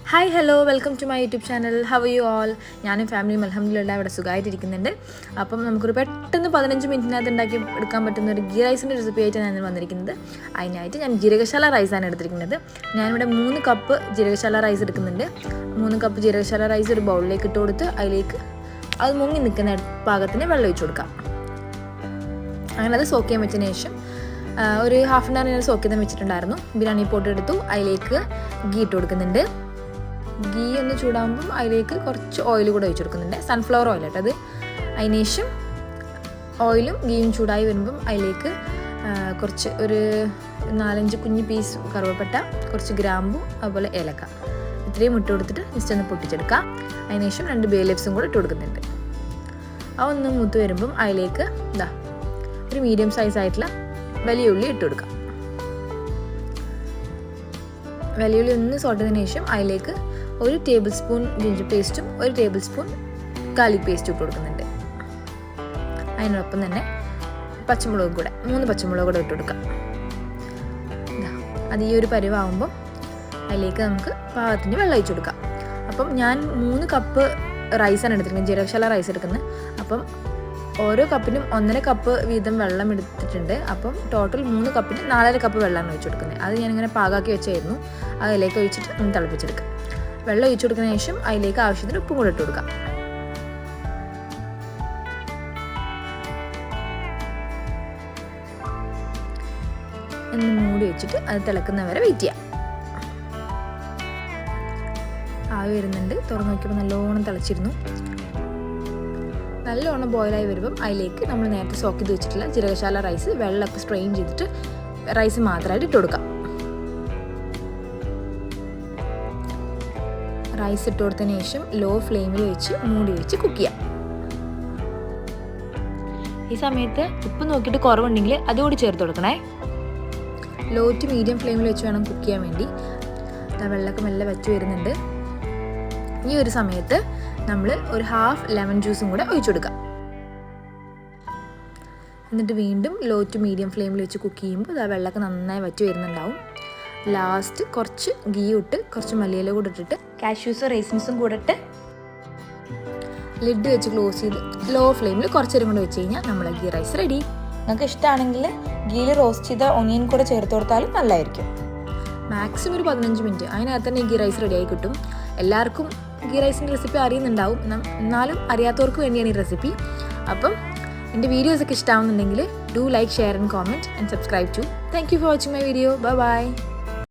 Hi hello welcome to my YouTube channel. How you all? ഞാനും ഫാമിലിയും അൽഹംദുലില്ലാ ഇവിടെ സുഖമായിട്ടിരിക്കുന്നുണ്ട്. അപ്പം നമുക്കൊരു പെട്ടെന്ന് 15 മിനിറ്റിനകത്ത് ഉണ്ടാക്കി എടുക്കാൻ പറ്റുന്ന ഒരു ഗീ റൈസിൻ്റെ റെസിപ്പി ആയിട്ട് ഞാൻ വന്നിരിക്കുന്നത്. അതിനായിട്ട് ഞാൻ ജീരകശാല റൈസാണ് എടുത്തിരിക്കുന്നത്. ഞാനിവിടെ 3 കപ്പ് ജീരകശാല റൈസ് എടുക്കുന്നുണ്ട്. 3 കപ്പ് ജീരകശാല റൈസ് ഒരു ബൗളിലേക്ക് ഇട്ട് കൊടുത്ത് അതിലേക്ക് അത് മുങ്ങി നിൽക്കുന്ന പാകത്തിന് വെള്ളം ഒഴിച്ച് കൊടുക്കാം. അങ്ങനെ അത് സോക്ക് ചെയ്യാൻ വെച്ചതിന് ശേഷം ഒരു ഹാഫ് ആൻ അവർ ഞാൻ സോക്ക് ചെയ്ത് വെച്ചിട്ടുണ്ടായിരുന്നു. ബിരിയാണി പോട്ട് എടുത്തു, അതിലേക്ക് ഗീ ഇട്ട് കൊടുക്കുന്നുണ്ട്. ഗീ ഒന്ന് ചൂടാകുമ്പം അതിലേക്ക് കുറച്ച് ഓയിൽ കൂടെ ഒഴിച്ച് കൊടുക്കുന്നുണ്ട്. സൺഫ്ലവർ ഓയിൽ കേട്ടോ അത്. അതിന് ശേഷം ഓയിലും ഗീയും ചൂടായി വരുമ്പം അതിലേക്ക് കുറച്ച് ഒരു 4-5 കുഞ്ഞ് പീസ് കറുവപ്പട്ട, കുറച്ച് ഗ്രാമ്പു, അതുപോലെ ഏലക്ക ഇത്രയും ഇട്ട് കൊടുത്തിട്ട് ജസ്റ്റ് ഒന്ന് പൊട്ടിച്ചെടുക്കാം. അതിന് ശേഷം 2 ബേ ലീവ്സും കൂടെ ഇട്ട് കൊടുക്കുന്നുണ്ട്. ഒന്ന് മൂത്ത് വരുമ്പം അതിലേക്ക് ഒരു മീഡിയം സൈസ് ആയിട്ടുള്ള വലിയ ഉള്ളി ഇട്ട് കൊടുക്കാം. വലിയ ഉള്ളി ഒന്ന് സോട്ടതിന് ശേഷം അതിലേക്ക് 1 ടേബിൾ സ്പൂൺ ജിഞ്ചർ പേസ്റ്റും 1 ടേബിൾ സ്പൂൺ ഗാർലിക് പേസ്റ്റും ഇട്ട് കൊടുക്കുന്നുണ്ട്. അതിനോടൊപ്പം തന്നെ പച്ചമുളക് കൂടെ 3 പച്ചമുളക് കൂടെ ഇട്ട് കൊടുക്കാം. അത് ഈ ഒരു പരിവാകുമ്പം അതിലേക്ക് നമുക്ക് പാകത്തിന് വെള്ളം ഒഴിച്ച് കൊടുക്കാം. അപ്പം ഞാൻ 3 കപ്പ് റൈസാണ് എടുത്തിരിക്കുന്നത്, ജീരകശാല റൈസ് എടുക്കുന്നത്. അപ്പം ഓരോ കപ്പിനും 1.5 കപ്പ് വീതം വെള്ളം എടുത്തിട്ടുണ്ട്. അപ്പം ടോട്ടൽ 3 കപ്പിന് 4.5 കപ്പ് വെള്ളമാണ് ഒഴിച്ച് കൊടുക്കുന്നത്. അത് ഞാനിങ്ങനെ പാകാക്കി വെച്ചായിരുന്നു. അതിലേക്ക് ഒഴിച്ചിട്ട് ഒന്ന് തിളപ്പിച്ചെടുക്കാം. വെള്ളം ഒഴിച്ച് കൊടുക്കുന്നതിന് ശേഷം അതിലേക്ക് ആവശ്യത്തിന് ഉപ്പും കൂടെ ഇട്ട് കൊടുക്കാം. എന്ന് മൂടി വെച്ചിട്ട് അത് തിളക്കുന്നവരെ വെയിറ്റ് ചെയ്യാം. ആവി വരുന്നുണ്ട്. തുറന്ന് നോക്കിയപ്പോൾ നല്ലോണം തിളച്ചിരുന്നു. നല്ലോണം ബോയിലായി വരുമ്പം അതിലേക്ക് നമ്മൾ നേരത്തെ സോക്ക് ചെയ്ത് വെച്ചിട്ടുള്ള ജീരകശാല റൈസ് വെള്ളമൊക്കെ സ്ട്രെയിൻ ചെയ്തിട്ട് റൈസ് മാത്രമായിട്ട് ഇട്ട് കൊടുക്കാം. റൈസ് ഇട്ട് കൊടുത്തതിന് ശേഷം ലോ ഫ്ലെയിമിൽ വെച്ച് മൂടി വെച്ച് കുക്ക് ചെയ്യാം. ഈ സമയത്ത് ഉപ്പ് നോക്കിയിട്ട് കുറവുണ്ടെങ്കിൽ അതുകൂടി ചേർത്ത് കൊടുക്കണേ. ലോ ടു മീഡിയം ഫ്ലെയിമിൽ വെച്ച് വേണം കുക്ക് ചെയ്യാൻ വേണ്ടി. വെള്ളമൊക്കെ മെല്ലെ വച്ച് വരുന്നുണ്ട്. ഈ ഒരു സമയത്ത് നമ്മൾ ഒരു ഹാഫ് ലെമൺ ജ്യൂസും കൂടെ ഒഴിച്ചു കൊടുക്കാം. എന്നിട്ട് വീണ്ടും ലോ ടു മീഡിയം ഫ്ലെയിമിൽ വെച്ച് കുക്ക് ചെയ്യുമ്പോൾ വെള്ളമൊക്കെ നന്നായി വച്ച് വരുന്നുണ്ടാവും. ലാസ്റ്റ് കുറച്ച് ഗീ ഇട്ട് കുറച്ച് മല്ലിയില കൂടെ ഇട്ടിട്ട് കാഷ്യൂസും റൈസിൻസും കൂടെ ഇട്ട് ലിഡ് വെച്ച് ക്ലോസ് ചെയ്ത് ലോ ഫ്ലെയിമിൽ കുറച്ച് നേരം കൊണ്ട് വെച്ച് കഴിഞ്ഞാൽ നമ്മളെ ഗീ റൈസ് റെഡി. നിങ്ങൾക്ക് ഇഷ്ടമാണെങ്കിൽ ഗീയിൽ റോസ്റ്റ് ചെയ്ത ഒനിയൻ കൂടെ ചേർത്ത് കൊടുത്താലും നല്ലതായിരിക്കും. മാക്സിമം ഒരു 15 മിനിറ്റ് അതിനകത്ത് തന്നെ ഗീ റൈസ് റെഡിയായി കിട്ടും. എല്ലാവർക്കും ഗീ റൈസിൻ്റെ റെസിപ്പി അറിയുന്നുണ്ടാവും, എന്നാലും അറിയാത്തവർക്ക് വേണ്ടിയാണ് ഈ റെസിപ്പി. അപ്പം എൻ്റെ വീഡിയോസൊക്കെ ഇഷ്ടമാവുന്നുണ്ടെങ്കിൽ do like, share and comment and subscribe too. Thank you for watching my video. Bye by.